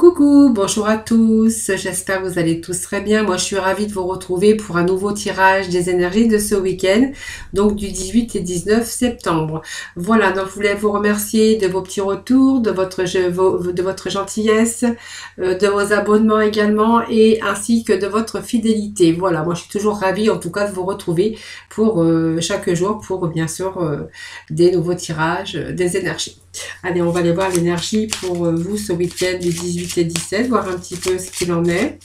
Coucou, bonjour à tous, j'espère que vous allez tous très bien. Moi je suis ravie de vous retrouver pour un nouveau tirage des énergies de ce week-end, donc du 18 et 19 septembre. Voilà, donc je voulais vous remercier de vos petits retours, de votre gentillesse, de vos abonnements également, et ainsi que de votre fidélité. Voilà, moi je suis toujours ravie en tout cas de vous retrouver pour chaque jour pour bien sûr des nouveaux tirages des énergies. Allez, on va aller voir l'énergie pour vous ce week-end du 18 et 17, voir un petit peu ce qu'il en est.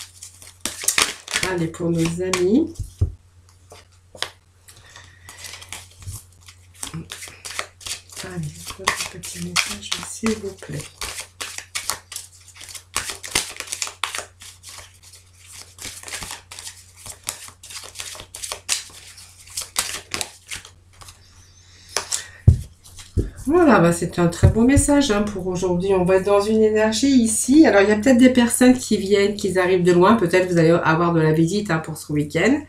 Allez, pour nos amis. Allez, votre petit message, s'il vous plaît. Voilà, bah c'est un très beau message pour aujourd'hui. On va être dans une énergie ici. Alors, il y a peut-être des personnes qui viennent, qui arrivent de loin. Peut-être vous allez avoir de la visite pour ce week-end.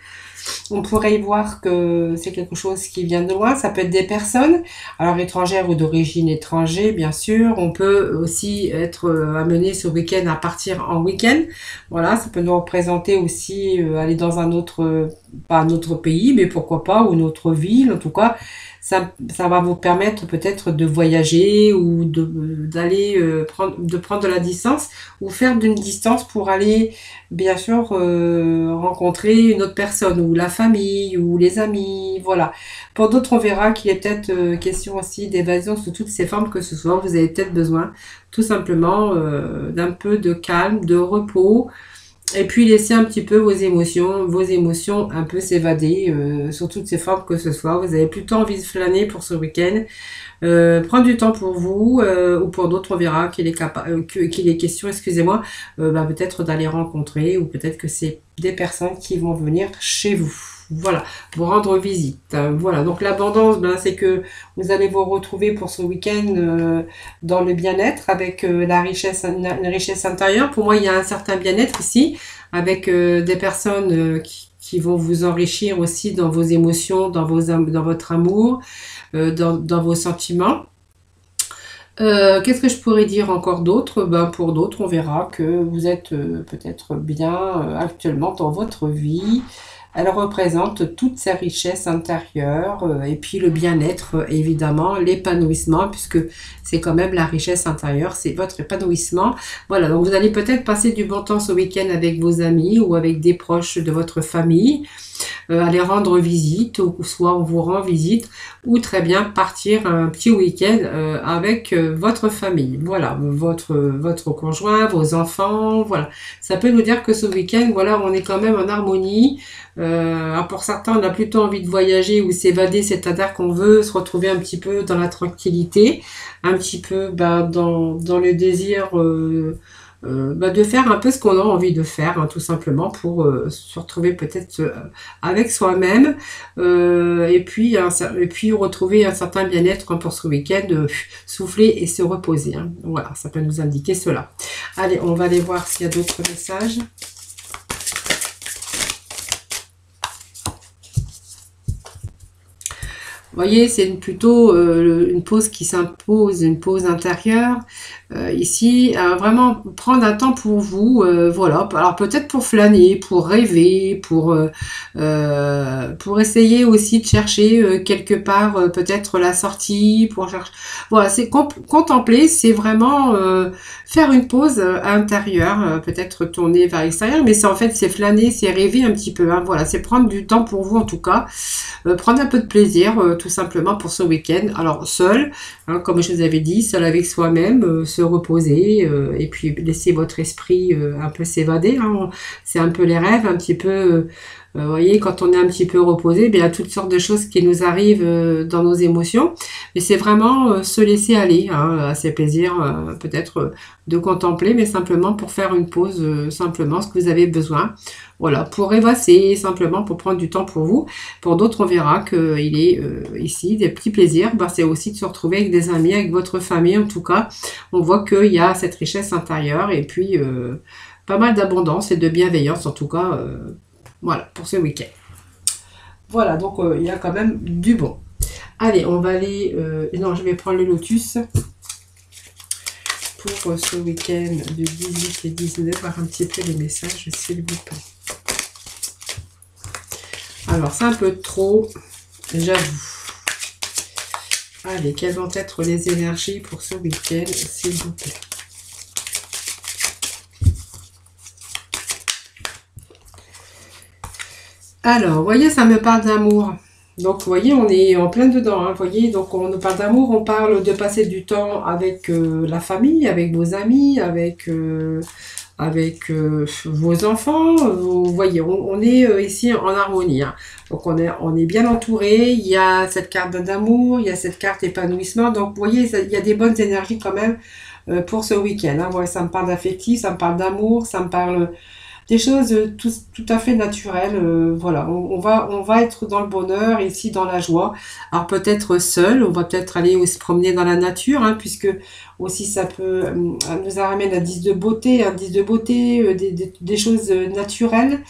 On pourrait y voir que c'est quelque chose qui vient de loin. Ça peut être des personnes, alors étrangères ou d'origine étrangère, bien sûr. On peut aussi être amené ce week-end à partir en week-end. Voilà, ça peut nous représenter aussi aller dans un autre, pas un autre pays, mais pourquoi pas, ou une autre ville. En tout cas, ça va vous permettre peut-être de voyager ou d'aller prendre de la distance ou faire d'une distance pour aller, bien sûr, rencontrer une autre personne ou la famille ou les amis. Voilà. Pour d'autres, on verra qu'il est peut-être question aussi d'évasion sous toutes ces formes que ce soit. Vous avez peut-être besoin tout simplement d'un peu de calme, de repos. Et puis laisser un petit peu vos émotions un peu s'évader sur toutes ces formes que ce soit. Vous avez plutôt envie de flâner pour ce week-end. Prendre du temps pour vous ou pour d'autres, on verra qu'il est question, excusez-moi, peut-être d'aller rencontrer ou peut-être que c'est des personnes qui vont venir chez vous. Voilà, vous rendre visite. Voilà, donc l'abondance, c'est que vous allez vous retrouver pour ce week-end dans le bien-être avec une richesse intérieure. Pour moi, il y a un certain bien-être ici avec des personnes qui vont vous enrichir aussi dans vos émotions, dans votre amour, dans vos sentiments. Qu'est-ce que je pourrais dire encore d'autre? Pour d'autres, on verra que vous êtes peut-être bien actuellement dans votre vie. Elle représente toutes ces richesses intérieures et puis le bien-être, évidemment, l'épanouissement, puisque c'est quand même la richesse intérieure, c'est votre épanouissement. Voilà, donc vous allez peut-être passer du bon temps ce week-end avec vos amis ou avec des proches de votre famille. Aller rendre visite, ou soit on vous rend visite, ou très bien partir un petit week-end avec votre famille. Voilà, votre conjoint, vos enfants, voilà. Ça peut nous dire que ce week-end, voilà, on est quand même en harmonie. Pour certains, on a plutôt envie de voyager ou s'évader, c'est-à-dire qu'on veut se retrouver un petit peu dans la tranquillité, un petit peu dans le désir de faire un peu ce qu'on a envie de faire, tout simplement, pour se retrouver peut-être avec soi-même et puis retrouver un certain bien-être pour ce week-end, souffler et se reposer. Voilà, ça peut nous indiquer cela. Allez, on va aller voir s'il y a d'autres messages. Vous voyez, c'est plutôt une pause qui s'impose, une pause intérieure. Ici, vraiment prendre un temps pour vous, voilà. Alors peut-être pour flâner, pour rêver, pour essayer aussi de chercher quelque part peut-être la sortie, pour chercher. Voilà, c'est contempler, c'est vraiment faire une pause intérieure, peut-être tourner vers l'extérieur, mais c'est en fait c'est flâner, c'est rêver un petit peu. Voilà, c'est prendre du temps pour vous en tout cas, prendre un peu de plaisir tout simplement pour ce week-end. Alors seul, comme je vous avais dit, seul avec soi-même, se reposer et puis laisser votre esprit un peu s'évader. C'est un peu les rêves, un petit peu. Vous voyez, quand on est un petit peu reposé, il y a toutes sortes de choses qui nous arrivent dans nos émotions. Mais c'est vraiment se laisser aller à ces plaisirs, peut-être de contempler, mais simplement pour faire une pause, simplement ce que vous avez besoin. Voilà, pour évasser, simplement pour prendre du temps pour vous. Pour d'autres, on verra qu'il est ici des petits plaisirs. C'est aussi de se retrouver avec des amis, avec votre famille. En tout cas, on voit qu'il y a cette richesse intérieure et puis pas mal d'abondance et de bienveillance, en tout cas. Voilà, pour ce week-end. Voilà, donc il y a quand même du bon. Allez, on va aller... non, je vais prendre le lotus. pour ce week-end du 18 et 19, voir un petit peu les messages, s'il vous plaît. Alors, c'est un peu trop, j'avoue. Allez, quelles vont être les énergies pour ce week-end, s'il vous plaît? Alors, vous voyez, ça me parle d'amour. Donc, vous voyez, on est en plein dedans. Hein, vous voyez, donc on nous parle d'amour, on parle de passer du temps avec la famille, avec vos amis, avec vos enfants. Vous voyez, on est ici en harmonie. Hein. Donc, on est bien entouré. Il y a cette carte d'amour, il y a cette carte épanouissement. Donc, vous voyez, il y a des bonnes énergies quand même pour ce week-end. Hein. Ouais, ça me parle d'affectif, ça me parle d'amour, ça me parle des choses tout à fait naturelles. Voilà, on va être dans le bonheur, ici dans la joie. Alors peut-être seul, on va peut-être aller se promener dans la nature, hein, puisque aussi ça peut nous ramène un 10 de beauté, des choses naturelles.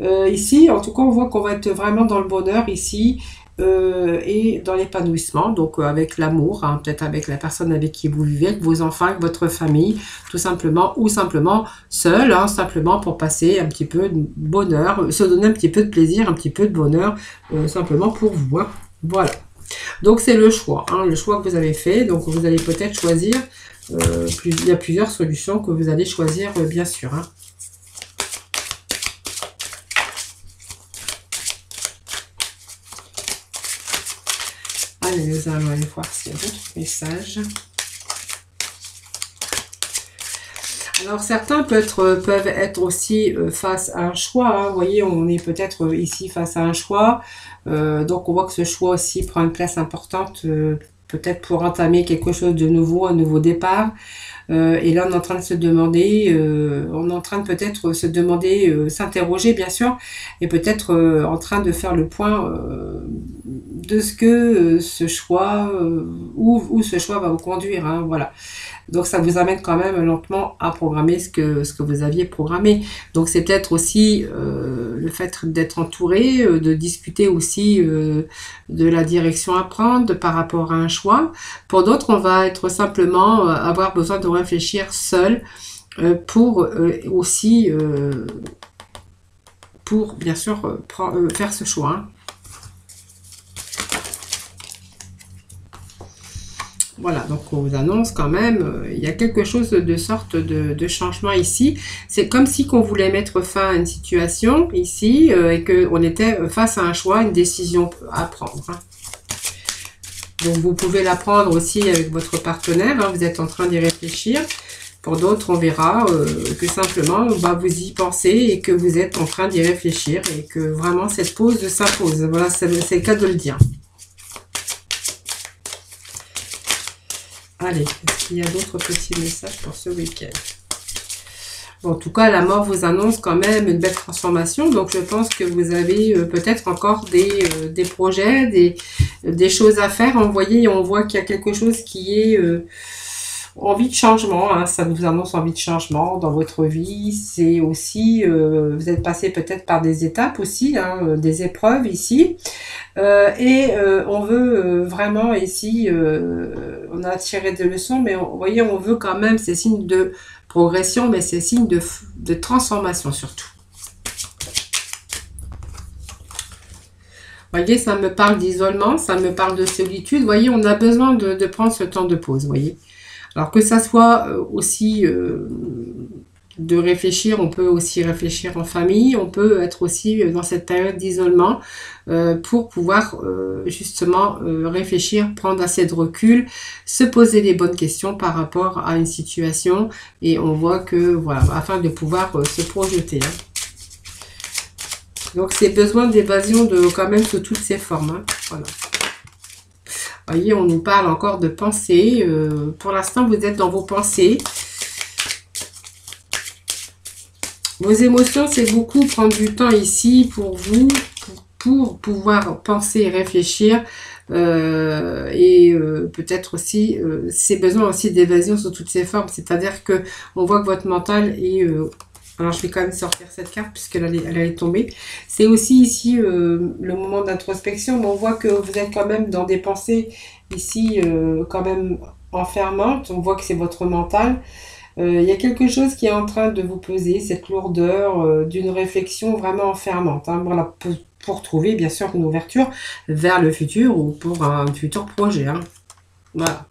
Ici, en tout cas, on voit qu'on va être vraiment dans le bonheur ici. Et dans l'épanouissement, donc avec l'amour, hein, peut-être avec la personne avec qui vous vivez, avec vos enfants, avec votre famille, tout simplement, ou simplement seul, hein, simplement pour passer un petit peu de bonheur, se donner un petit peu de plaisir, un petit peu de bonheur, simplement pour vous. Hein. Voilà. Donc c'est le choix que vous avez fait. Donc vous allez peut-être choisir, il y a plusieurs solutions que vous allez choisir, bien sûr. Hein. Allez, nous allons aller voir s'il y a d'autres messages. Alors, certains peuvent être aussi face à un choix. Hein. Vous voyez, on est peut-être ici face à un choix. Donc, on voit que ce choix aussi prend une place importante, peut-être pour entamer quelque chose de nouveau, un nouveau départ. Et là, on est en train de se demander, peut-être se demander, s'interroger bien sûr, et peut-être en train de faire le point de ce que ce choix, où ce choix va vous conduire. Hein, voilà. Donc ça vous amène quand même lentement à programmer ce que vous aviez programmé. Donc c'est peut-être aussi le fait d'être entouré, de discuter aussi de la direction à prendre par rapport à un choix. Pour d'autres, on va être simplement avoir besoin de réfléchir seul pour aussi, pour bien sûr faire ce choix. Hein. Voilà, donc on vous annonce quand même, il y a quelque chose de sorte de changement ici. C'est comme si qu'on voulait mettre fin à une situation ici et qu'on était face à un choix, une décision à prendre. Hein. Donc vous pouvez la prendre aussi avec votre partenaire, hein, vous êtes en train d'y réfléchir. Pour d'autres, on verra que simplement vous y pensez et que vous êtes en train d'y réfléchir et que vraiment cette pause s'impose. Voilà, c'est le cas de le dire. Allez, est-ce qu'il y a d'autres petits messages pour ce week-end? Bon, en tout cas, la mort vous annonce quand même une belle transformation. Donc, je pense que vous avez peut-être encore des projets, des choses à faire. Vous voyez, on voit qu'il y a quelque chose qui est envie de changement. Hein, ça vous annonce envie de changement dans votre vie. C'est aussi, vous êtes passé peut-être par des étapes aussi, hein, des épreuves ici. On veut vraiment ici, on a tiré des leçons, mais vous voyez, on veut quand même ces signes de progression, mais ces signes de transformation surtout. Vous voyez, ça me parle d'isolement, ça me parle de solitude. Vous voyez, on a besoin de prendre ce temps de pause, vous voyez. Alors que ça soit aussi de réfléchir, on peut aussi réfléchir en famille, on peut être aussi dans cette période d'isolement pour pouvoir justement réfléchir, prendre assez de recul, se poser les bonnes questions par rapport à une situation et on voit que, voilà, afin de pouvoir se projeter. Hein. Donc c'est besoin d'évasion quand même sous toutes ses formes. Hein. Voilà. Vous voyez, on nous parle encore de pensée. Pour l'instant, vous êtes dans vos pensées. Vos émotions, c'est beaucoup prendre du temps ici pour vous, pour pouvoir penser et réfléchir. Peut-être aussi, c'est besoin aussi d'évasion sous toutes ses formes. C'est-à-dire que on voit que votre mental est... alors, je vais quand même sortir cette carte puisqu'elle est tombée. C'est aussi ici le moment d'introspection. Mais on voit que vous êtes quand même dans des pensées ici quand même enfermante. On voit que c'est votre mental. Il y a quelque chose qui est en train de vous peser, cette lourdeur d'une réflexion vraiment enfermante. Hein. Voilà, pour trouver bien sûr une ouverture vers le futur ou pour un futur projet. Hein. Voilà.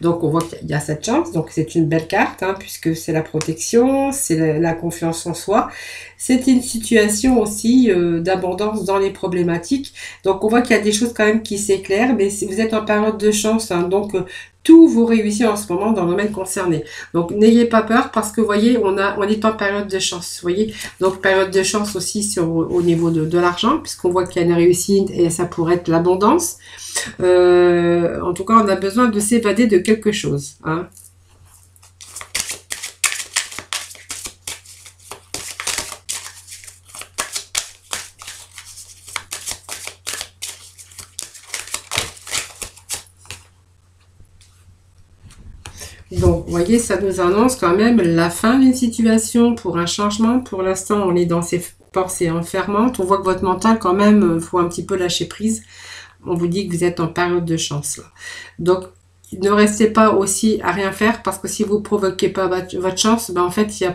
Donc on voit qu'il y a cette chance, donc c'est une belle carte, hein, puisque c'est la protection, c'est la confiance en soi. C'est une situation aussi d'abondance dans les problématiques. Donc on voit qu'il y a des choses quand même qui s'éclairent, mais si vous êtes en période de chance, hein, donc tout vous réussit en ce moment dans le domaine concerné. Donc n'ayez pas peur parce que vous voyez, on est en période de chance. Vous voyez, donc période de chance aussi au niveau de l'argent, puisqu'on voit qu'il y a une réussite et ça pourrait être l'abondance. En tout cas, on a besoin de s'évader de quelque chose. Hein. Donc, vous voyez, ça nous annonce quand même la fin d'une situation pour un changement. Pour l'instant, on est dans ces pensées enfermantes. On voit que votre mental, quand même, faut un petit peu lâcher prise. On vous dit que vous êtes en période de chance là. Donc, ne restez pas aussi à rien faire parce que si vous provoquez pas votre chance, ben en fait, il n'y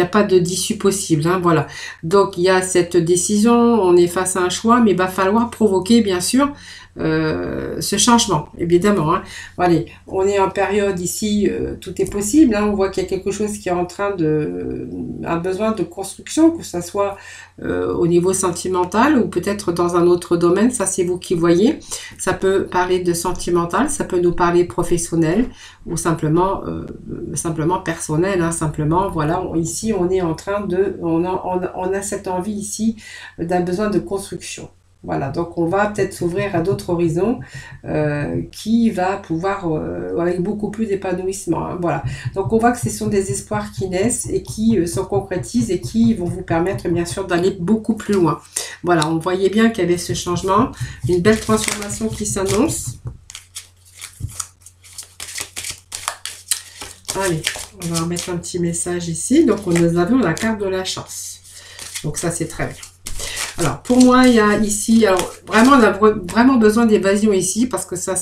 a pas de d'issue possible. Hein, voilà. Donc, il y a cette décision, on est face à un choix, mais il va falloir provoquer, bien sûr, ce changement, évidemment. Hein. Allez, on est en période ici, tout est possible. Hein, on voit qu'il y a quelque chose qui est en train un besoin de construction, que ça soit au niveau sentimental ou peut-être dans un autre domaine. Ça, c'est vous qui voyez. Ça peut parler de sentimental, ça peut nous parler professionnel ou simplement personnel. Hein, simplement, voilà, ici, on est en train on a cette envie ici d'un besoin de construction. Voilà, donc on va peut-être s'ouvrir à d'autres horizons qui va pouvoir, avec beaucoup plus d'épanouissement. Hein, voilà, donc on voit que ce sont des espoirs qui naissent et qui se concrétisent et qui vont vous permettre bien sûr d'aller beaucoup plus loin. Voilà, on voyait bien qu'il y avait ce changement, une belle transformation qui s'annonce. Allez, on va remettre un petit message ici. Donc nous avons la carte de la chance. Donc ça c'est très bien. Alors, pour moi, il y a ici, alors vraiment, on a vraiment besoin d'évasion ici, parce que ça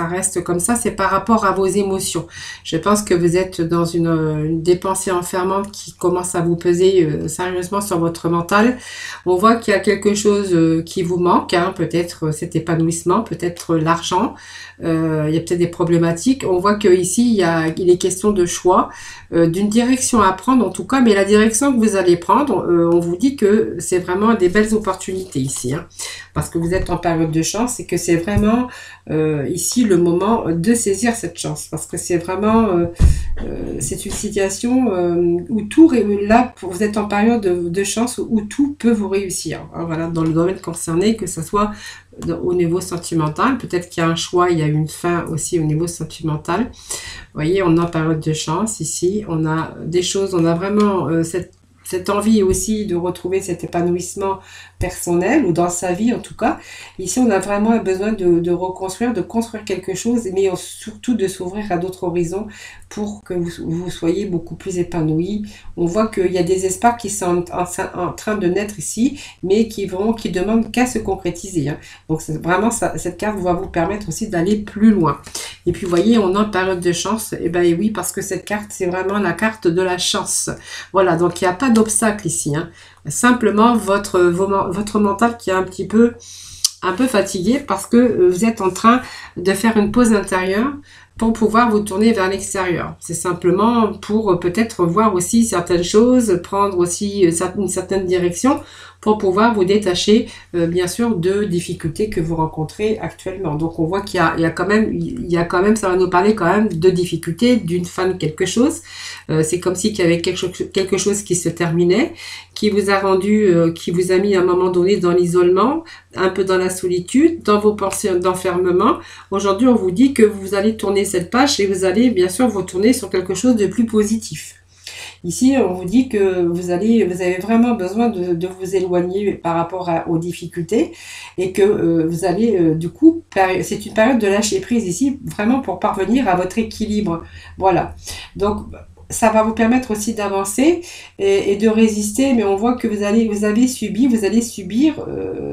reste comme ça, c'est par rapport à vos émotions. Je pense que vous êtes dans une pensées enfermantes qui commence à vous peser sérieusement sur votre mental. On voit qu'il y a quelque chose qui vous manque, hein, peut-être cet épanouissement, peut-être l'argent, il y a peut-être des problématiques. On voit qu'ici, il est question de choix, d'une direction à prendre en tout cas, mais la direction que vous allez prendre, on vous dit que c'est vraiment des belles opportunités ici, hein, parce que vous êtes en période de chance et que c'est vraiment ici le moment de saisir cette chance, parce que c'est vraiment c'est une situation où tout là vous êtes en période de chance où tout peut vous réussir, hein, voilà, dans le domaine concerné, que ce soit au niveau sentimental, peut-être qu'il y a un choix, il y a une fin aussi au niveau sentimental. Vous voyez, on est en période de chance ici, on a des choses, on a vraiment cette envie aussi de retrouver cet épanouissement personnel ou dans sa vie en tout cas. Ici, on a vraiment besoin de reconstruire, de construire quelque chose, mais surtout de s'ouvrir à d'autres horizons pour que vous soyez beaucoup plus épanoui. On voit qu'il y a des espoirs qui sont en train de naître ici, mais qui demandent qu'à se concrétiser. Hein. Donc, vraiment, cette carte va vous permettre aussi d'aller plus loin. Et puis, vous voyez, on est en période de chance. Et bien oui, parce que cette carte, c'est vraiment la carte de la chance. Voilà, donc il n'y a pas d'obstacle ici. Hein. Simplement, votre mental qui est un peu fatigué parce que vous êtes en train de faire une pause intérieure pour pouvoir vous tourner vers l'extérieur. C'est simplement pour peut-être voir aussi certaines choses, prendre aussi une certaine direction pour pouvoir vous détacher, bien sûr, de difficultés que vous rencontrez actuellement. Donc, on voit qu'il y a quand même, ça va nous parler quand même de difficultés, d'une fin de quelque chose. C'est comme si qu'il y avait quelque chose qui se terminait, qui vous a rendu, qui vous a mis à un moment donné dans l'isolement, un peu dans la solitude, dans vos pensées d'enfermement. Aujourd'hui, on vous dit que vous allez tourner cette page et vous allez, bien sûr, vous tourner sur quelque chose de plus positif. Ici, on vous dit que vous avez vraiment besoin de vous éloigner par rapport aux difficultés et que vous allez, du coup, c'est une période de lâcher prise ici, vraiment pour parvenir à votre équilibre. Voilà. Donc, ça va vous permettre aussi d'avancer et de résister, mais on voit que vous allez subir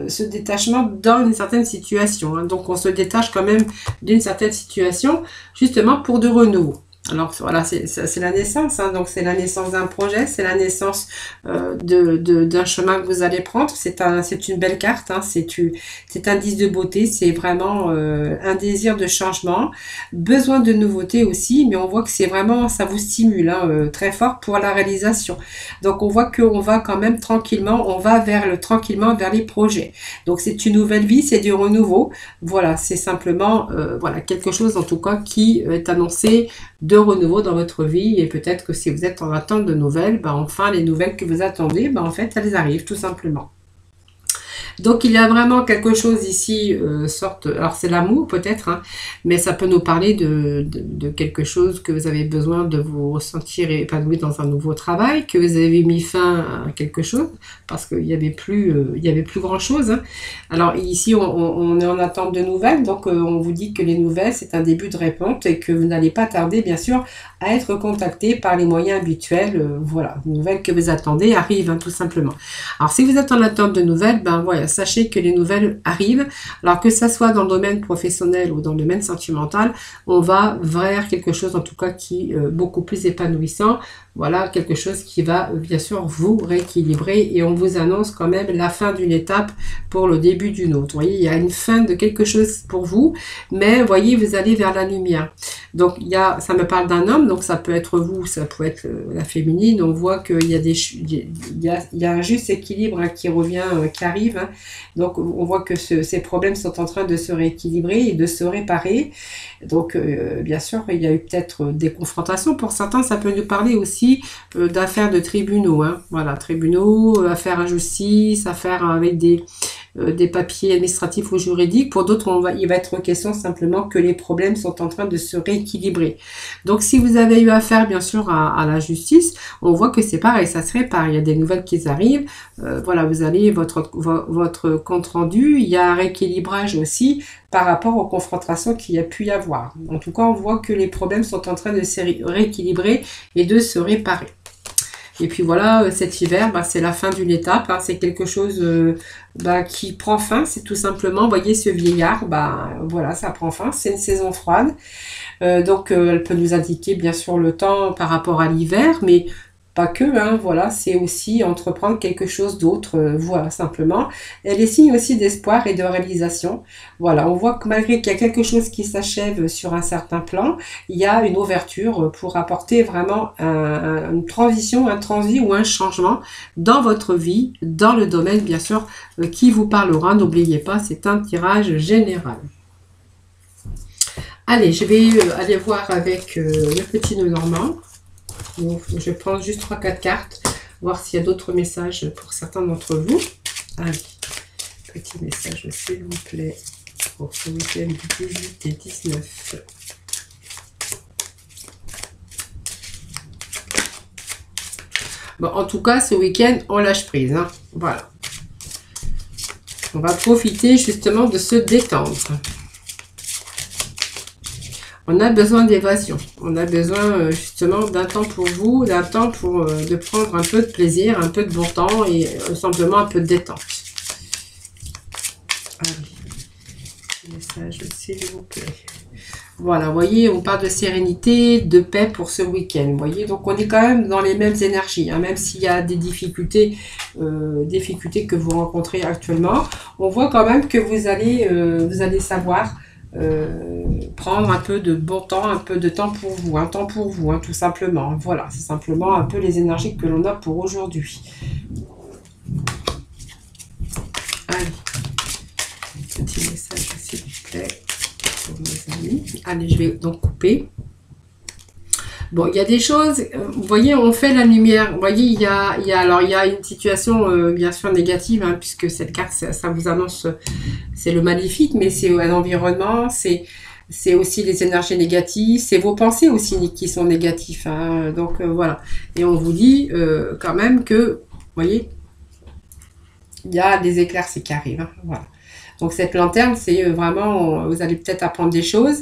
ce détachement dans une certaine situation, hein. Donc on se détache quand même d'une certaine situation, justement pour de renouveau. Alors voilà, c'est la naissance, hein, donc c'est la naissance d'un projet, c'est la naissance d'un chemin que vous allez prendre. C'est une belle carte, hein, c'est un 10 de beauté, c'est vraiment un désir de changement, besoin de nouveauté aussi, mais on voit que c'est vraiment, ça vous stimule, hein, très fort pour la réalisation. Donc on voit qu'on va quand même tranquillement, tranquillement vers les projets. Donc c'est une nouvelle vie, c'est du renouveau. Voilà, c'est simplement voilà, quelque chose en tout cas qui est annoncé de renouveau dans votre vie, et peut-être que si vous êtes en attente de nouvelles, ben enfin les nouvelles que vous attendez, ben en fait elles arrivent tout simplement. Donc il y a vraiment quelque chose ici, alors c'est l'amour peut-être, hein, mais ça peut nous parler de quelque chose que vous avez besoin de vous ressentir épanoui dans un nouveau travail, que vous avez mis fin à quelque chose, parce qu'il n'y avait plus grand chose, hein. Alors ici on est en attente de nouvelles, donc on vous dit que les nouvelles c'est un début de réponse et que vous n'allez pas tarder bien sûr à être contacté par les moyens habituels. Voilà, les nouvelles que vous attendez arrivent, hein, tout simplement. Alors si vous êtes en attente de nouvelles, ben voilà, sachez que les nouvelles arrivent. Alors que ça soit dans le domaine professionnel ou dans le domaine sentimental, on va vers quelque chose en tout cas qui est beaucoup plus épanouissant. Voilà, quelque chose qui va bien sûr vous rééquilibrer, et on vous annonce quand même la fin d'une étape pour le début d'une autre. Vous voyez, il y a une fin de quelque chose pour vous, mais vous voyez, vous allez vers la lumière. Donc ça me parle d'un homme, donc ça peut être vous, ça peut être la féminine. On voit qu'il y a il y a un juste équilibre, hein, qui revient, qui arrive, hein. Donc on voit que ces problèmes sont en train de se rééquilibrer et de se réparer. Donc bien sûr, il y a eu peut-être des confrontations. Pour certains, ça peut nous parler aussi d'affaires de tribunaux, hein. Voilà, tribunaux, affaires à justice, affaires avec des papiers administratifs ou juridiques. Pour d'autres, il va être question simplement que les problèmes sont en train de se rééquilibrer. Donc, si vous avez eu affaire, bien sûr, à la justice, on voit que c'est pareil, ça se répare. Il y a des nouvelles qui arrivent. Voilà, vous allez, votre compte rendu, il y a un rééquilibrage aussi par rapport aux confrontations qu'il y a pu y avoir. En tout cas, on voit que les problèmes sont en train de se rééquilibrer et de se réparer. Et puis voilà, cet hiver, bah, c'est la fin d'une étape, hein, c'est quelque chose qui prend fin, c'est tout simplement, vous voyez ce vieillard, bah, voilà, ça prend fin, c'est une saison froide. Donc elle peut nous indiquer bien sûr le temps par rapport à l'hiver, mais pas que, hein, voilà, c'est aussi entreprendre quelque chose d'autre, voilà, simplement. Elle est signe aussi d'espoir et de réalisation. Voilà, on voit que malgré qu'il y a quelque chose qui s'achève sur un certain plan, il y a une ouverture pour apporter vraiment une transition, un transit ou un changement dans votre vie, dans le domaine, bien sûr, qui vous parlera. N'oubliez pas, c'est un tirage général. Allez, je vais aller voir avec le petit nœud normand. Donc, je prends juste 3-4 cartes, voir s'il y a d'autres messages pour certains d'entre vous. Allez, petit message s'il vous plaît pour ce week-end du 18 et 19. Bon, en tout cas, ce week-end, on lâche prise, hein. Voilà. On va profiter justement de se détendre. On a besoin d'évasion. On a besoin justement d'un temps pour vous, d'un temps pour de prendre un peu de plaisir, un peu de bon temps et simplement un peu de détente. Allez, message s'il vous plaît. Voilà, vous voyez, on parle de sérénité, de paix pour ce week-end. Vous voyez, donc on est quand même dans les mêmes énergies, hein, même s'il y a des difficultés que vous rencontrez actuellement. On voit quand même que vous allez savoir prendre un peu de bon temps, un peu de temps pour vous, un temps pour vous, hein, tout simplement. Voilà, c'est simplement un peu les énergies que l'on a pour aujourd'hui. Allez, petit message s'il vous plaît pour mes amis. Allez, je vais donc couper. Bon, il y a des choses, vous voyez, on fait la lumière. Vous voyez, il y a une situation bien sûr négative, hein, puisque cette carte, ça vous annonce, c'est le maléfique, mais c'est un environnement, c'est aussi les énergies négatives, c'est vos pensées aussi qui sont négatives, hein, donc voilà. Et on vous dit quand même que, vous voyez, il y a des éclaircies qui arrivent, hein, voilà. Donc cette lanterne, c'est vraiment, vous allez peut-être apprendre des choses,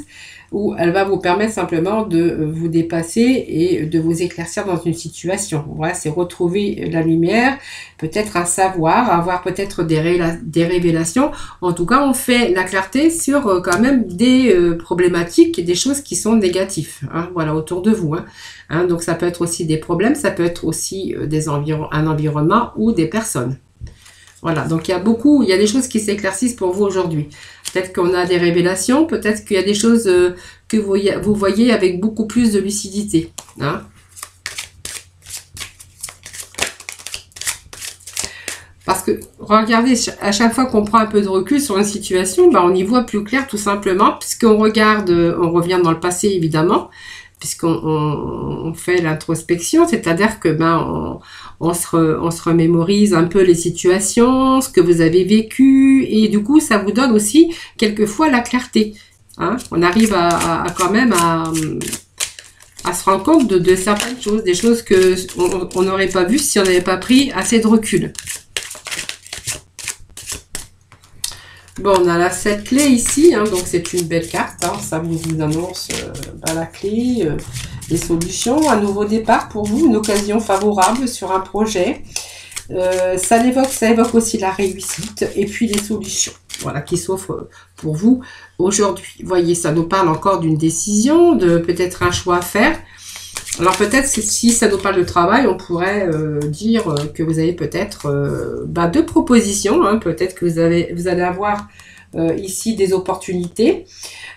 où elle va vous permettre simplement de vous dépasser et de vous éclaircir dans une situation. Voilà, c'est retrouver la lumière, peut-être un savoir, avoir peut-être des révélations. En tout cas, on fait la clarté sur quand même des problématiques et des choses qui sont négatives, hein, voilà, autour de vous. Hein, donc ça peut être aussi des problèmes, ça peut être aussi un environnement ou des personnes. Voilà, donc il y a des choses qui s'éclaircissent pour vous aujourd'hui. Peut-être qu'on a des révélations, peut-être qu'il y a des choses que vous voyez avec beaucoup plus de lucidité. Hein. Parce que, regardez, à chaque fois qu'on prend un peu de recul sur une situation, ben, on y voit plus clair tout simplement, puisqu'on regarde, on revient dans le passé évidemment, puisqu'on fait l'introspection, c'est-à-dire que ben on se remémorise un peu les situations, ce que vous avez vécu, et du coup ça vous donne aussi quelquefois la clarté. Hein. On arrive quand même à se rendre compte de certaines choses, des choses que on n'aurait pas vues si on n'avait pas pris assez de recul. Bon, on a la 7 clés ici, hein, donc c'est une belle carte, hein, ça vous annonce la clé, les solutions, un nouveau départ pour vous, une occasion favorable sur un projet. Ça évoque aussi la réussite et puis les solutions, voilà, qui s'offrent pour vous aujourd'hui. Vous voyez, ça nous parle encore d'une décision, de peut-être un choix à faire. Alors peut-être si ça nous parle de travail, on pourrait dire que vous avez peut-être deux propositions. Hein, peut-être que vous allez avoir ici des opportunités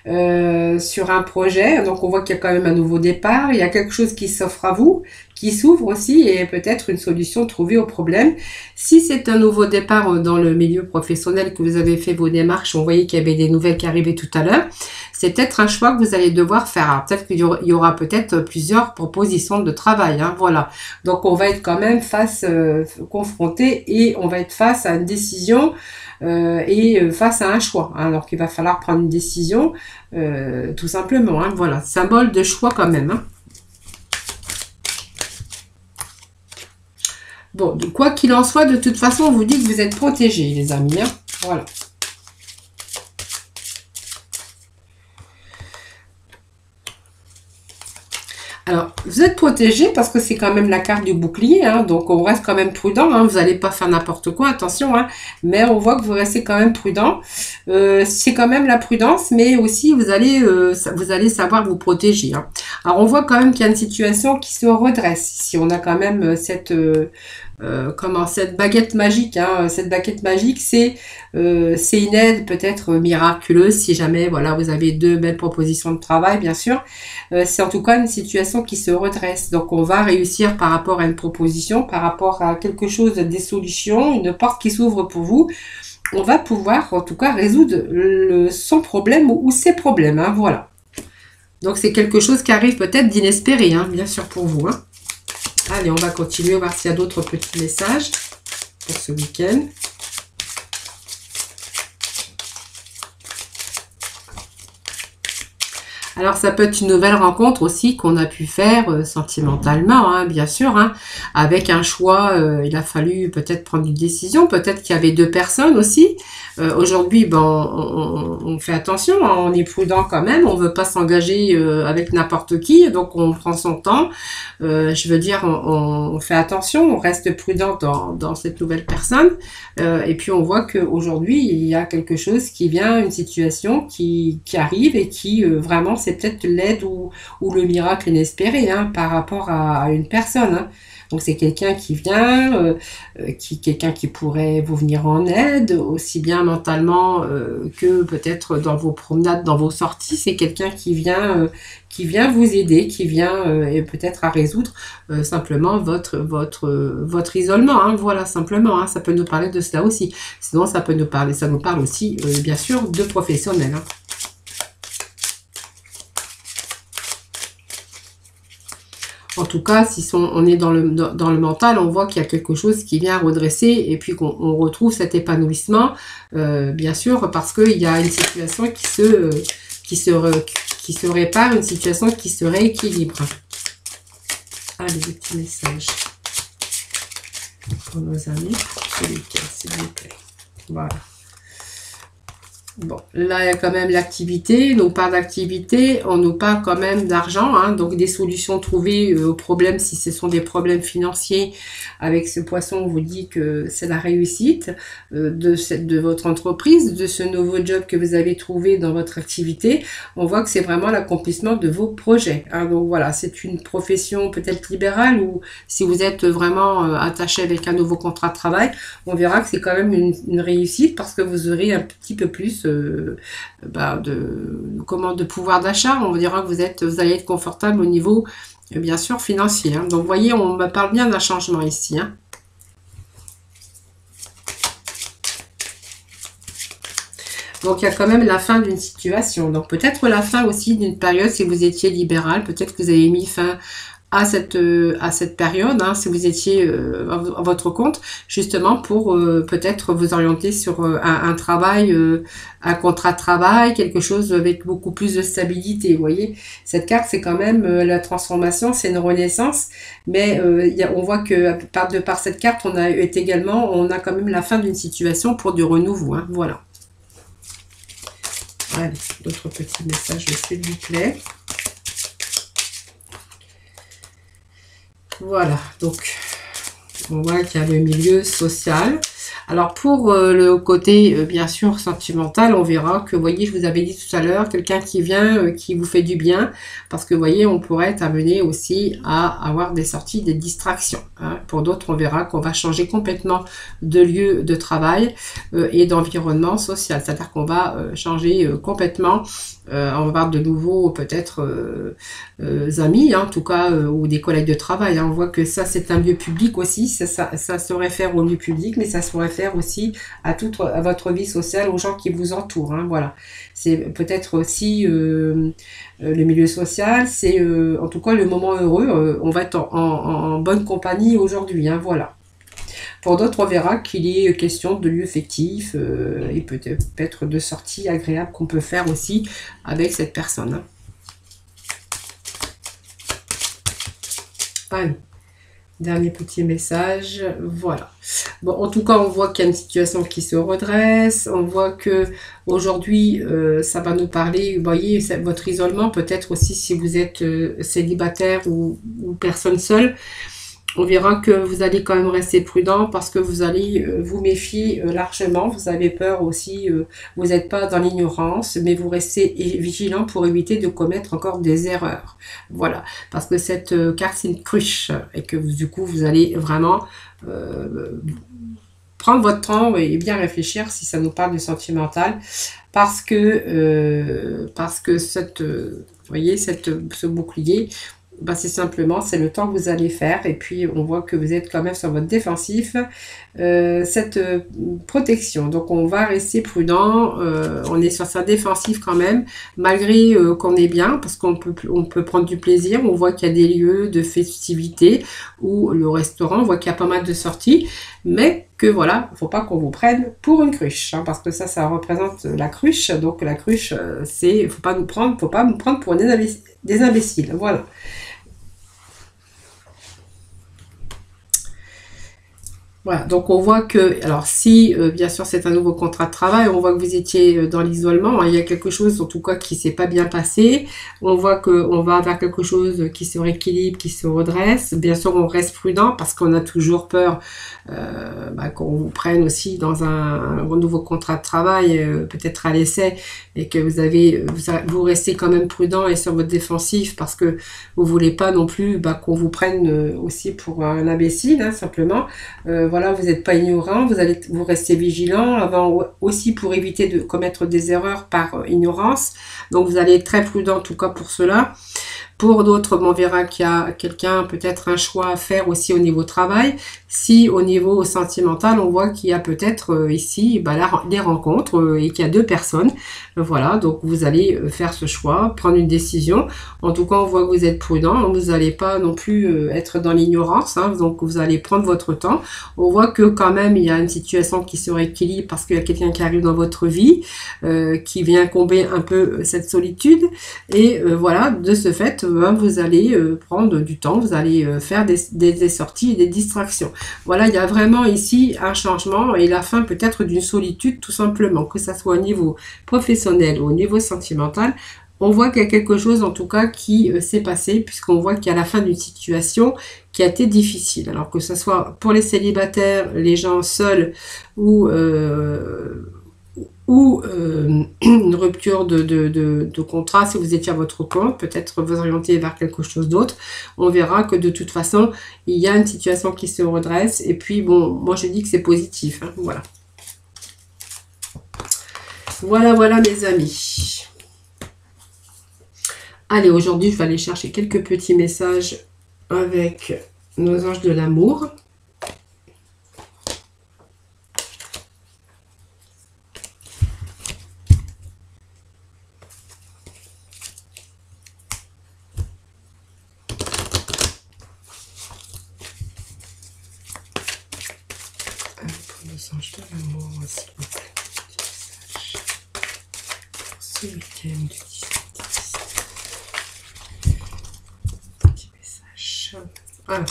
sur un projet. Donc on voit qu'il y a quand même un nouveau départ. Il y a quelque chose qui s'offre à vous, qui s'ouvre aussi, et peut-être une solution trouvée au problème. Si c'est un nouveau départ dans le milieu professionnel, que vous avez fait vos démarches, on voyait qu'il y avait des nouvelles qui arrivaient tout à l'heure, c'est peut-être un choix que vous allez devoir faire. Peut-être qu'il y aura peut-être plusieurs propositions de travail. Hein, voilà. Donc on va être quand même confronté, et on va être face à une décision et face à un choix. Hein, alors qu'il va falloir prendre une décision tout simplement. Hein, voilà. Symbole de choix quand même. Hein. Bon, quoi qu'il en soit, de toute façon, on vous dit que vous êtes protégés, les amis. Hein, voilà. Alors, vous êtes protégé parce que c'est quand même la carte du bouclier, hein, donc on reste quand même prudent, hein, vous n'allez pas faire n'importe quoi, attention, hein, mais on voit que vous restez quand même prudent. C'est quand même la prudence, mais aussi vous allez savoir vous protéger. Hein. Alors, on voit quand même qu'il y a une situation qui se redresse. Si on a quand même cette baguette magique, hein, cette baguette magique, c'est une aide peut-être miraculeuse si jamais, voilà, vous avez deux belles propositions de travail, bien sûr. C'est en tout cas une situation qui se redresse. Donc, on va réussir par rapport à une proposition, par rapport à quelque chose, des solutions, une porte qui s'ouvre pour vous. On va pouvoir, en tout cas, résoudre son problème ou ses problèmes. Hein, voilà. Donc, c'est quelque chose qui arrive peut-être d'inespéré, hein, bien sûr, pour vous. Hein. Allez, on va continuer, voir s'il y a d'autres petits messages pour ce week-end. Alors, ça peut être une nouvelle rencontre aussi qu'on a pu faire sentimentalement, hein, bien sûr, hein, avec un choix. Il a fallu peut-être prendre une décision. Peut-être qu'il y avait deux personnes aussi. Aujourd'hui, ben, on fait attention, hein, on est prudent quand même. On veut pas s'engager avec n'importe qui, donc on prend son temps. Je veux dire, on fait attention, on reste prudent dans cette nouvelle personne. Et puis, on voit qu'aujourd'hui, il y a quelque chose qui vient, une situation qui arrive et qui vraiment, c'est peut-être l'aide ou le miracle inespéré, hein, par rapport à une personne. Hein. Donc c'est quelqu'un qui vient, quelqu'un qui pourrait vous venir en aide, aussi bien mentalement que peut-être dans vos promenades, dans vos sorties. C'est quelqu'un qui vient vous aider, qui vient et peut-être à résoudre simplement votre isolement. Hein, voilà, simplement. Hein, ça peut nous parler de cela aussi. Sinon, ça nous parle aussi, bien sûr, de professionnels. Hein. En tout cas, si on est dans le mental, on voit qu'il y a quelque chose qui vient redresser et puis qu'on retrouve cet épanouissement, bien sûr, parce qu'il y a une situation qui se répare, une situation qui se rééquilibre. Allez, des petits messages pour nos amis, pour ce week-end, s'il vous plaît. Voilà. Bon, là, il y a quand même l'activité. Donc, par d'activité, on nous parle quand même d'argent. Hein, donc, des solutions trouvées aux problèmes, si ce sont des problèmes financiers. Avec ce poisson, on vous dit que c'est la réussite de votre entreprise, de ce nouveau job que vous avez trouvé dans votre activité. On voit que c'est vraiment l'accomplissement de vos projets. Hein, donc, voilà, c'est une profession peut-être libérale ou si vous êtes vraiment attaché avec un nouveau contrat de travail, on verra que c'est quand même une réussite parce que vous aurez un petit peu plus de pouvoir d'achat. On dira que vous allez être confortable au niveau, bien sûr, financier. Hein. Donc, vous voyez, on me parle bien d'un changement ici. Hein. Donc, il y a quand même la fin d'une situation. Donc, peut-être la fin aussi d'une période si vous étiez libéral. Peut-être que vous avez mis fin à cette période, hein, si vous étiez à votre compte, justement pour peut-être vous orienter sur un travail, un contrat de travail, quelque chose avec beaucoup plus de stabilité. Vous voyez, cette carte, c'est quand même la transformation, c'est une renaissance, mais on voit que par cette carte, on a quand même la fin d'une situation pour du renouveau. Hein, voilà. Allez, d'autres petits messages, s'il vous plaît. Voilà, donc on voit qu'il y a le milieu social. Alors pour le côté bien sûr sentimental, on verra que, vous voyez, je vous avais dit tout à l'heure, quelqu'un qui vient, qui vous fait du bien, parce que, vous voyez, on pourrait être amené aussi à avoir des sorties, des distractions. Hein. Pour d'autres, on verra qu'on va changer complètement de lieu de travail et d'environnement social. C'est-à-dire qu'on va changer complètement, on va avoir de nouveaux peut-être amis, hein, en tout cas, ou des collègues de travail. Hein. On voit que ça, c'est un lieu public aussi, ça se réfère au lieu public, mais ça se réfère aussi à votre vie sociale, aux gens qui vous entourent. Hein, voilà. C'est peut-être aussi le milieu social, c'est en tout cas le moment heureux. On va être en bonne compagnie aujourd'hui. Hein, voilà. Pour d'autres, on verra qu'il est question de lieux fictifs et peut-être de sorties agréables qu'on peut faire aussi avec cette personne. Hein. Allez. Dernier petit message, voilà. Bon, en tout cas, on voit qu'il y a une situation qui se redresse. On voit que aujourd'hui, ça va nous parler. Vous voyez, votre isolement, peut-être aussi si vous êtes célibataire ou personne seule. On verra que vous allez quand même rester prudent parce que vous allez vous méfier largement. Vous avez peur aussi, vous n'êtes pas dans l'ignorance, mais vous restez vigilant pour éviter de commettre encore des erreurs. Voilà, parce que cette carte, c'est une cruche et que du coup, vous allez vraiment prendre votre temps et bien réfléchir si ça nous parle du sentimental parce que vous voyez, ce bouclier, bah, c'est simplement, c'est le temps que vous allez faire et puis on voit que vous êtes quand même sur votre défensif, cette protection. Donc on va rester prudent, on est sur sa défensive quand même, malgré qu'on est bien, parce qu'on peut prendre du plaisir. On voit qu'il y a des lieux de festivité ou le restaurant, on voit qu'il y a pas mal de sorties, mais que voilà, il ne faut pas qu'on vous prenne pour une cruche, hein, parce que ça représente la cruche. Donc la cruche, faut pas nous prendre pour des imbéciles. Voilà. Voilà, donc on voit que, alors si bien sûr c'est un nouveau contrat de travail, on voit que vous étiez dans l'isolement, hein, il y a quelque chose en tout cas qui s'est pas bien passé, on voit qu'on va vers quelque chose qui se rééquilibre, qui se redresse, bien sûr on reste prudent parce qu'on a toujours peur qu'on vous prenne aussi dans un nouveau contrat de travail, peut-être à l'essai, et que vous restez quand même prudent et sur votre défensif parce que vous voulez pas non plus qu'on vous prenne aussi pour un imbécile, hein, simplement. Voilà, vous n'êtes pas ignorant, vous restez vigilant avant aussi pour éviter de commettre des erreurs par ignorance. Donc vous allez être très prudent en tout cas pour cela. Pour d'autres, on verra qu'il y a quelqu'un, peut-être un choix à faire aussi au niveau travail. Si au niveau sentimental, on voit qu'il y a peut-être ici des rencontres et qu'il y a deux personnes. Voilà, donc vous allez faire ce choix, prendre une décision. En tout cas, on voit que vous êtes prudent. Vous n'allez pas non plus être dans l'ignorance. Hein, donc vous allez prendre votre temps. On voit que quand même, il y a une situation qui se rééquilibre parce qu'il y a quelqu'un qui arrive dans votre vie, qui vient combler un peu cette solitude. Et voilà, de ce fait, vous allez prendre du temps, vous allez faire des sorties et des distractions. Voilà, il y a vraiment ici un changement et la fin peut-être d'une solitude tout simplement, que ça soit au niveau professionnel ou au niveau sentimental. On voit qu'il y a quelque chose en tout cas qui s'est passé, puisqu'on voit qu'il y a la fin d'une situation qui a été difficile. Alors que ce soit pour les célibataires, les gens seuls ou une rupture de contrat, si vous étiez à votre compte, peut-être vous orienter vers quelque chose d'autre. On verra que de toute façon, il y a une situation qui se redresse. Et puis, bon, moi je dis que c'est positif. Hein, voilà. Voilà mes amis. Allez, aujourd'hui, je vais aller chercher quelques petits messages avec nos anges de l'amour. Pour nos anges de l'amour aussi. Pour ce week-end du 18. Voilà.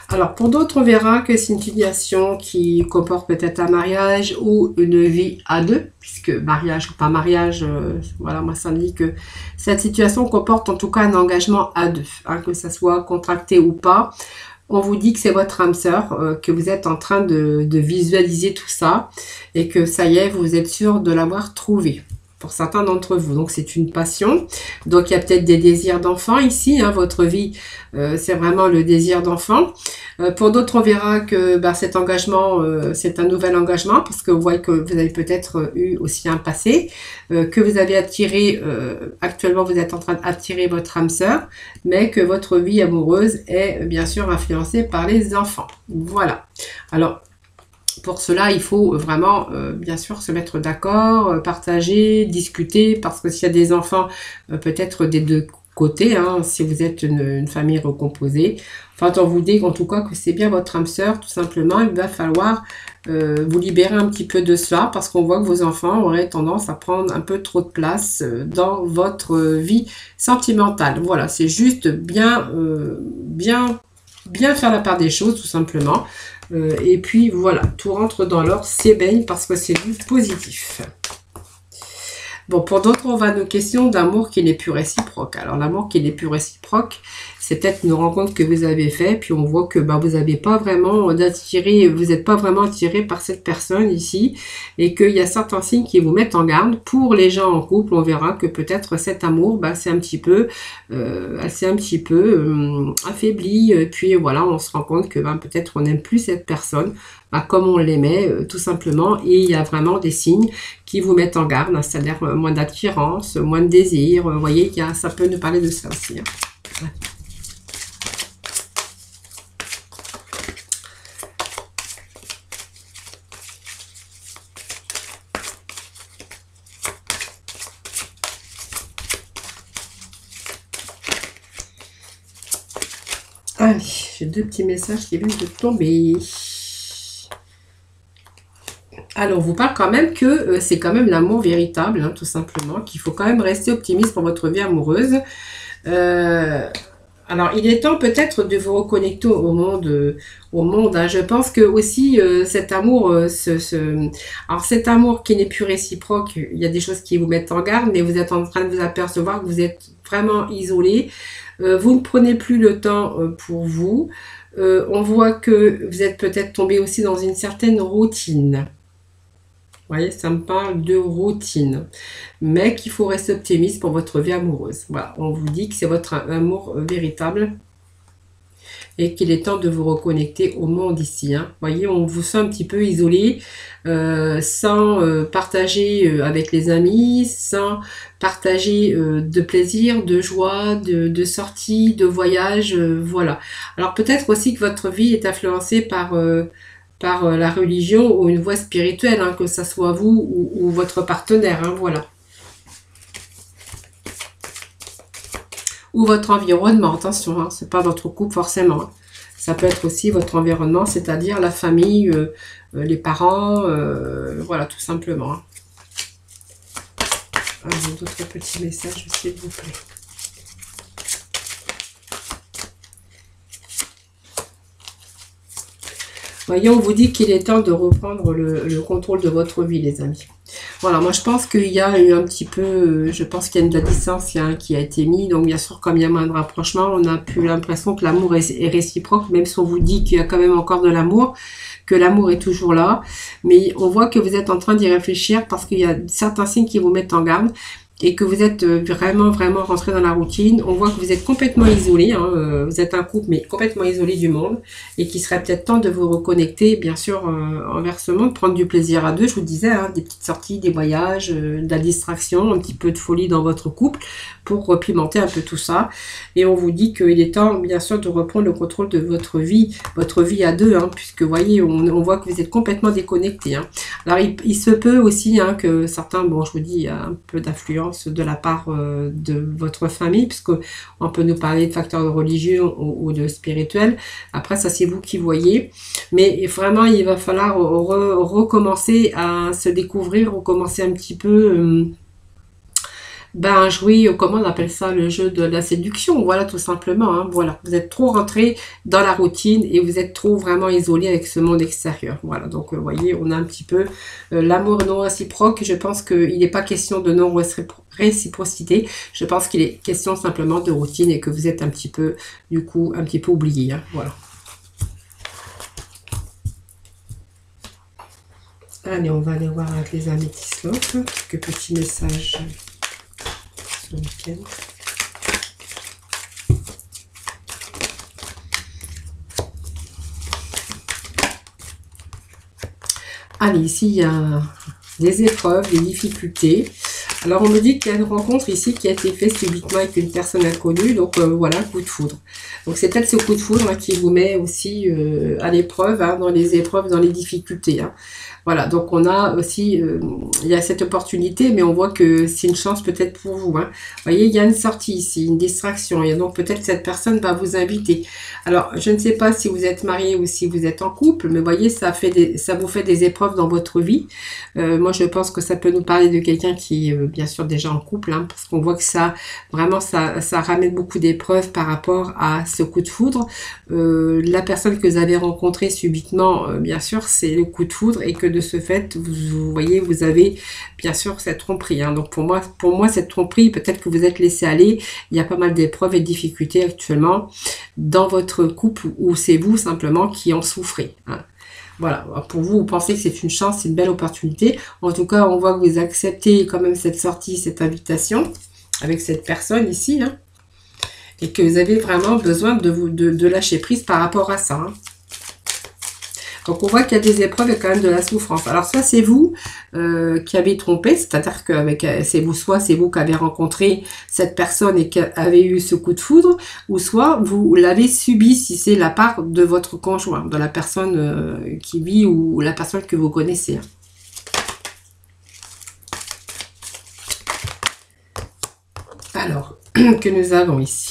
Alors, pour d'autres, on verra que c'est une situation qui comporte peut-être un mariage ou une vie à deux, puisque mariage ou pas mariage, voilà, moi ça me dit que cette situation comporte en tout cas un engagement à deux, hein, que ça soit contracté ou pas. On vous dit que c'est votre âme sœur, que vous êtes en train de visualiser tout ça et que ça y est, vous êtes sûr de l'avoir trouvé. Pour certains d'entre vous. Donc, c'est une passion. Donc, il y a peut-être des désirs d'enfant ici. Hein, votre vie, c'est vraiment le désir d'enfant. Pour d'autres, on verra que cet engagement, c'est un nouvel engagement parce que vous voyez que vous avez peut-être eu aussi un passé, que vous avez attiré, actuellement, vous êtes en train d'attirer votre âme sœur, mais que votre vie amoureuse est bien sûr influencée par les enfants. Voilà. Alors, pour cela, il faut vraiment, bien sûr, se mettre d'accord, partager, discuter, parce que s'il y a des enfants, peut-être des deux côtés, hein, si vous êtes une famille recomposée. Enfin, on vous dit en tout cas que c'est bien votre âme sœur, tout simplement. Il va falloir vous libérer un petit peu de cela, parce qu'on voit que vos enfants auraient tendance à prendre un peu trop de place dans votre vie sentimentale. Voilà, c'est juste bien faire la part des choses, tout simplement. Et puis voilà, tout rentre dans l'ordre, c'est baigne parce que c'est du positif. Bon, pour d'autres, on va à nos questions d'amour qui n'est plus réciproque. Alors, l'amour qui n'est plus réciproque, c'est peut-être une rencontre que vous avez faite, puis on voit que vous n'avez pas vraiment d'attiré, vous n'êtes pas vraiment attiré par cette personne ici, et qu'il y a certains signes qui vous mettent en garde. Pour les gens en couple, on verra que peut-être cet amour, c'est un petit peu, affaibli, puis voilà, on se rend compte que peut-être on n'aime plus cette personne, comme on l'aimait, tout simplement, et il y a vraiment des signes qui vous mettent en garde, c'est-à-dire moins d'attirance, moins de désir, vous voyez, ça peut nous parler de ça aussi. Hein. Ouais. Allez, j'ai deux petits messages qui viennent de tomber. Alors, on vous parle quand même que c'est quand même l'amour véritable, hein, tout simplement, qu'il faut quand même rester optimiste pour votre vie amoureuse. Alors, il est temps peut-être de vous reconnecter au monde. Hein. Je pense que aussi cet amour, alors cet amour qui n'est plus réciproque, il y a des choses qui vous mettent en garde, mais vous êtes en train de vous apercevoir que vous êtes vraiment isolé. Vous ne prenez plus le temps pour vous. On voit que vous êtes peut-être tombé aussi dans une certaine routine. Vous voyez, ça me parle de routine. Mais qu'il faut rester optimiste pour votre vie amoureuse. Voilà, on vous dit que c'est votre amour véritable. Et qu'il est temps de vous reconnecter au monde ici. Hein. Vous voyez, on vous sent un petit peu isolé, sans partager avec les amis, sans partager de plaisir, de joie, de sortie, de voyage, voilà. Alors peut-être aussi que votre vie est influencée par la religion ou une voie spirituelle, hein, que ça soit vous ou votre partenaire, hein, voilà. Ou votre environnement, attention, hein, c'est pas votre couple forcément. Hein. Ça peut être aussi votre environnement, c'est-à-dire la famille, les parents, voilà, tout simplement. Hein. D'autres petits messages, s'il vous plaît. voyez, on vous dit qu'il est temps de reprendre le contrôle de votre vie, les amis. Voilà, moi je pense qu'il y a eu un petit peu, je pense qu'il y a de la distance qui a été mise. Donc bien sûr, comme il y a moins de rapprochement, on a plus l'impression que l'amour est réciproque, même si on vous dit qu'il y a quand même encore de l'amour, que l'amour est toujours là. Mais on voit que vous êtes en train d'y réfléchir parce qu'il y a certains signes qui vous mettent en garde. Et que vous êtes vraiment rentré dans la routine. On voit que vous êtes complètement isolé, hein, vous êtes un couple mais complètement isolé du monde, et qu'il serait peut-être temps de vous reconnecter, bien sûr, envers ce monde, prendre du plaisir à deux, je vous disais, hein, des petites sorties, des voyages, de la distraction, un petit peu de folie dans votre couple, pour pimenter un peu tout ça. Et on vous dit qu'il est temps, bien sûr, de reprendre le contrôle de votre vie à deux, hein, puisque, vous voyez, on voit que vous êtes complètement déconnecté. Hein. Alors, il se peut aussi hein, que certains, bon, je vous dis, il y a un peu d'influence de la part de votre famille, puisque on peut nous parler de facteurs religieux ou de spirituels. Après, ça, c'est vous qui voyez. Mais vraiment, il va falloir recommencer à se découvrir, recommencer un petit peu... jouer, comment on appelle ça, le jeu de la séduction, voilà, tout simplement, hein, voilà. Vous êtes trop rentré dans la routine et vous êtes trop vraiment isolé avec ce monde extérieur, voilà. Donc, vous voyez, on a un petit peu l'amour non réciproque. Je pense qu'il n'est pas question de non réciprocité. Je pense qu'il est question simplement de routine et que vous êtes un petit peu, du coup, un petit peu oublié, hein, voilà. Allez, on va aller voir avec les améthystes, quelques petits messages ce week-end. Allez, ici, il y a des épreuves, des difficultés. Alors, on me dit qu'il y a une rencontre ici qui a été faite subitement avec une personne inconnue. Donc, voilà, coup de foudre. Donc, c'est peut-être ce coup de foudre hein, qui vous met aussi à l'épreuve, hein, dans les épreuves, dans les difficultés. Hein. Voilà, donc on a aussi, il y a cette opportunité, mais on voit que c'est une chance peut-être pour vous. Hein. Vous voyez, il y a une sortie ici, une distraction, et donc peut-être cette personne va vous inviter. Alors, je ne sais pas si vous êtes marié ou si vous êtes en couple, mais vous voyez, ça vous fait des épreuves dans votre vie. Moi, je pense que ça peut nous parler de quelqu'un qui est bien sûr déjà en couple, hein, parce qu'on voit que ça, vraiment, ça ramène beaucoup d'épreuves par rapport à ce coup de foudre. La personne que vous avez rencontrée subitement, bien sûr, c'est le coup de foudre, et que de ce fait, vous voyez, vous avez bien sûr cette tromperie. Hein. Donc pour moi, cette tromperie, peut-être que vous êtes laissé aller. Il y a pas mal d'épreuves et de difficultés actuellement dans votre couple, où c'est vous simplement qui en souffrez. Hein. Voilà, pour vous, vous pensez que c'est une chance, c'est une belle opportunité. En tout cas, on voit que vous acceptez quand même cette sortie, cette invitation avec cette personne ici. Hein, et que vous avez vraiment besoin de lâcher prise par rapport à ça. Hein. Donc, on voit qu'il y a des épreuves et quand même de la souffrance. Alors, soit c'est vous qui avez trompé, c'est-à-dire que soit c'est vous qui avez rencontré cette personne et qui avez eu ce coup de foudre, ou soit vous l'avez subi si c'est la part de votre conjoint, de la personne qui vit ou la personne que vous connaissez. Alors, que nous avons ici?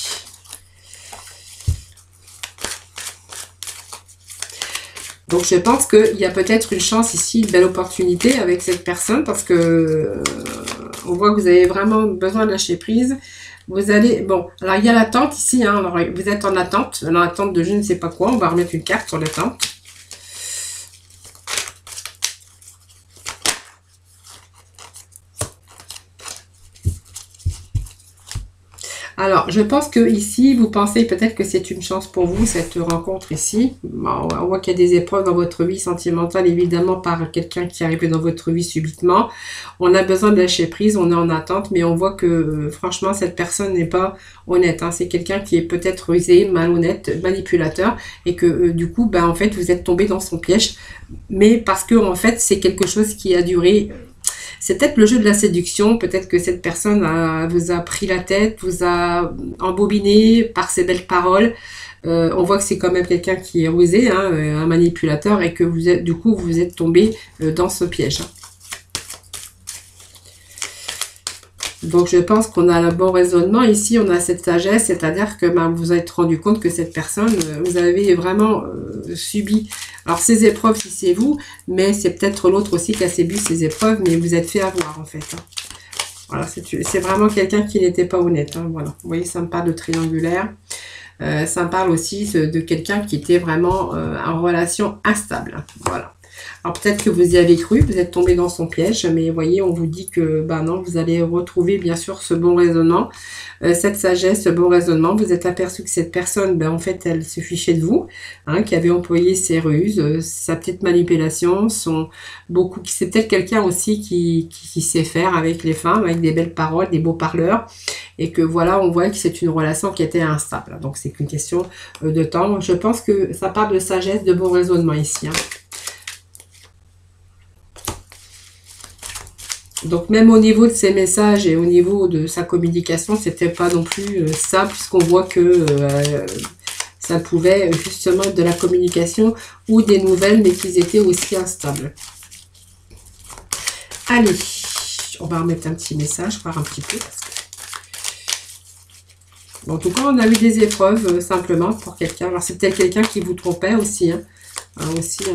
Donc, je pense qu'il y a peut-être une chance ici, une belle opportunité avec cette personne, parce que on voit que vous avez vraiment besoin de lâcher prise. Vous allez... Bon, alors il y a l'attente ici. Hein, alors, vous êtes en attente de je ne sais pas quoi. On va remettre une carte sur l'attente. Alors, je pense que ici, vous pensez peut-être que c'est une chance pour vous, cette rencontre ici. Bon, on voit qu'il y a des épreuves dans votre vie sentimentale, évidemment, par quelqu'un qui arrive dans votre vie subitement. On a besoin de lâcher prise, on est en attente, mais on voit que, franchement, cette personne n'est pas honnête. Hein. C'est quelqu'un qui est peut-être rusé, malhonnête, manipulateur, et que, du coup, en fait, vous êtes tombé dans son piège. Mais parce que, en fait, c'est quelque chose qui a duré... C'est peut-être le jeu de la séduction, peut-être que cette personne vous a pris la tête, vous a embobiné par ses belles paroles. On voit que c'est quand même quelqu'un qui est rusé, hein, un manipulateur, et que vous êtes, du coup, vous êtes tombé dans ce piège. Donc, je pense qu'on a le bon raisonnement. Ici, on a cette sagesse, c'est-à-dire que vous vous êtes rendu compte que cette personne, vous avez vraiment subi... Alors, ces épreuves, si c'est vous, mais c'est peut-être l'autre aussi qui a subi ces épreuves, mais vous êtes fait avoir, en fait. Hein. Voilà, c'est vraiment quelqu'un qui n'était pas honnête. Hein, voilà. Vous voyez, ça me parle de triangulaire. Ça parle aussi de quelqu'un qui était vraiment en relation instable. Voilà. Alors peut-être que vous y avez cru, vous êtes tombé dans son piège, mais vous voyez, on vous dit que ben non, vous allez retrouver bien sûr ce bon raisonnement, cette sagesse, ce bon raisonnement. Vous êtes aperçu que cette personne, ben en fait, elle se fichait de vous, hein, qui avait employé ses ruses, sa petite manipulation, c'est peut-être quelqu'un aussi qui sait faire avec les femmes, avec des belles paroles, des beaux parleurs, et que voilà, on voit que c'est une relation qui était instable. Donc c'est qu'une question de temps. Je pense que ça parle de sagesse, de bon raisonnement ici, hein. Donc même au niveau de ses messages et au niveau de sa communication, c'était pas non plus ça, puisqu'on voit que ça pouvait justement être de la communication ou des nouvelles, mais qu'ils étaient aussi instables. Allez, on va remettre un petit message, voir un petit peu. Bon, en tout cas, on a eu des épreuves simplement pour quelqu'un. Alors c'est peut-être quelqu'un qui vous trompait aussi, hein.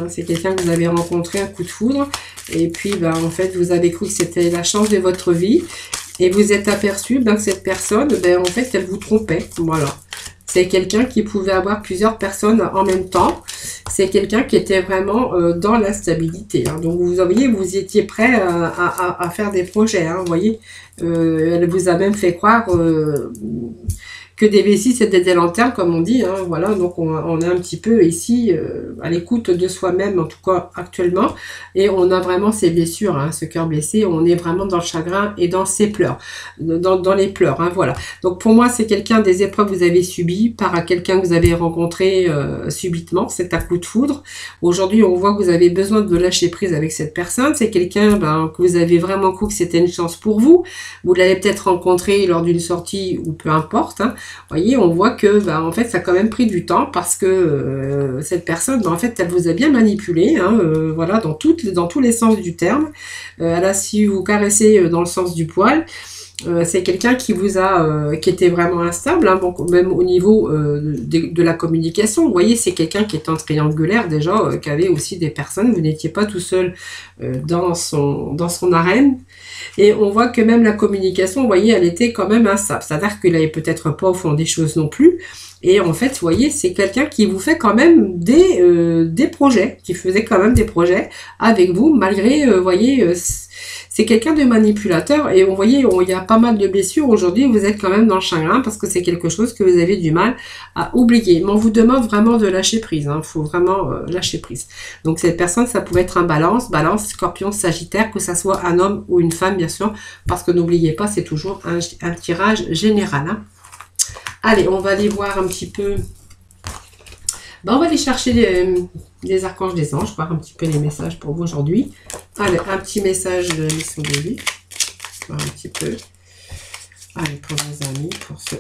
C'est quelqu'un que vous avez rencontré, un coup de foudre, et puis ben, en fait vous avez cru que c'était la chance de votre vie, et vous êtes aperçu ben, que cette personne, ben, en fait elle vous trompait. Voilà, c'est quelqu'un qui pouvait avoir plusieurs personnes en même temps, c'est quelqu'un qui était vraiment dans l'instabilité, hein. Donc vous voyez, vous étiez prêt à faire des projets, hein, vous voyez, elle vous a même fait croire que des vessies, c'était des lanternes, comme on dit, hein, voilà. Donc on est un petit peu ici à l'écoute de soi-même, en tout cas actuellement, et on a vraiment ces blessures, hein, ce cœur blessé, on est vraiment dans le chagrin et dans ses pleurs, dans les pleurs, hein, voilà. Donc pour moi, c'est quelqu'un, des épreuves que vous avez subies par quelqu'un que vous avez rencontré subitement, c'est un coup de foudre. Aujourd'hui, on voit que vous avez besoin de lâcher prise avec cette personne, c'est quelqu'un ben, que vous avez vraiment cru que c'était une chance pour vous, vous l'avez peut-être rencontré lors d'une sortie ou peu importe, hein. Vous voyez, on voit que bah, en fait, ça a quand même pris du temps parce que cette personne, bah, en fait, elle vous a bien manipulé, hein, voilà, dans tous les sens du terme. Elle a su vous caresser dans le sens du poil. C'est quelqu'un qui vous a, qui était vraiment instable, hein, donc même au niveau de la communication. Vous voyez, c'est quelqu'un qui est en triangulaire déjà, qui avait aussi des personnes. Vous n'étiez pas tout seul dans son arène. Et on voit que même la communication, vous voyez, elle était quand même instable. C'est-à-dire qu'il n'avait peut-être pas au fond des choses non plus. Et en fait, vous voyez, c'est quelqu'un qui vous fait quand même des projets, qui faisait quand même des projets avec vous, malgré, vous voyez, c'est quelqu'un de manipulateur. Et vous voyez, il y a pas mal de blessures. Aujourd'hui, vous êtes quand même dans le chagrin parce que c'est quelque chose que vous avez du mal à oublier. Mais on vous demande vraiment de lâcher prise. Il faut vraiment lâcher prise. Donc cette personne, ça pouvait être un balance, scorpion, sagittaire, que ça soit un homme ou une femme, bien sûr. Parce que n'oubliez pas, c'est toujours un tirage général, hein. Allez, on va aller voir un petit peu. Ben, on va aller chercher les archanges des anges, voir un petit peu les messages pour vous aujourd'hui. Allez, un petit message de mission de vie. Voir un petit peu. Allez, pour les amis, pour ce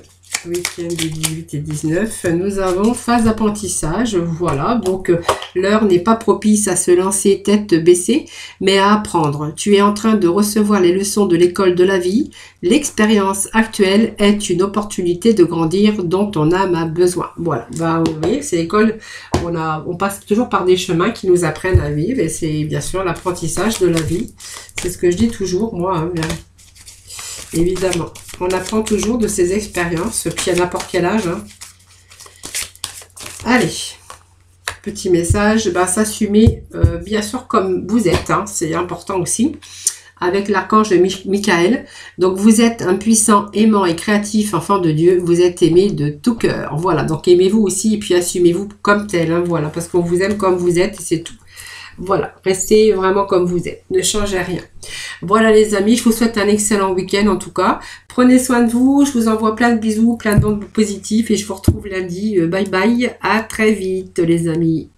week-end du 18 et 19, nous avons phase d'apprentissage. Voilà, donc l'heure n'est pas propice à se lancer tête baissée, mais à apprendre. Tu es en train de recevoir les leçons de l'école de la vie. L'expérience actuelle est une opportunité de grandir dont ton âme a besoin. Voilà, ben, vous voyez, c'est l'école, on passe toujours par des chemins qui nous apprennent à vivre, et c'est bien sûr l'apprentissage de la vie. C'est ce que je dis toujours, moi, hein, bien. Évidemment, on apprend toujours de ses expériences, puis à n'importe quel âge, hein. Allez, petit message, ben, s'assumer bien sûr comme vous êtes, hein, c'est important aussi, avec l'archange de Michael. Donc vous êtes un puissant, aimant et créatif enfant de Dieu, vous êtes aimé de tout cœur. Voilà, donc aimez-vous aussi et puis assumez-vous comme tel, hein, voilà, parce qu'on vous aime comme vous êtes et c'est tout. Voilà, restez vraiment comme vous êtes, ne changez rien. Voilà les amis, je vous souhaite un excellent week-end en tout cas. Prenez soin de vous, je vous envoie plein de bisous, plein d'ondes positives et je vous retrouve lundi. Bye bye, à très vite les amis.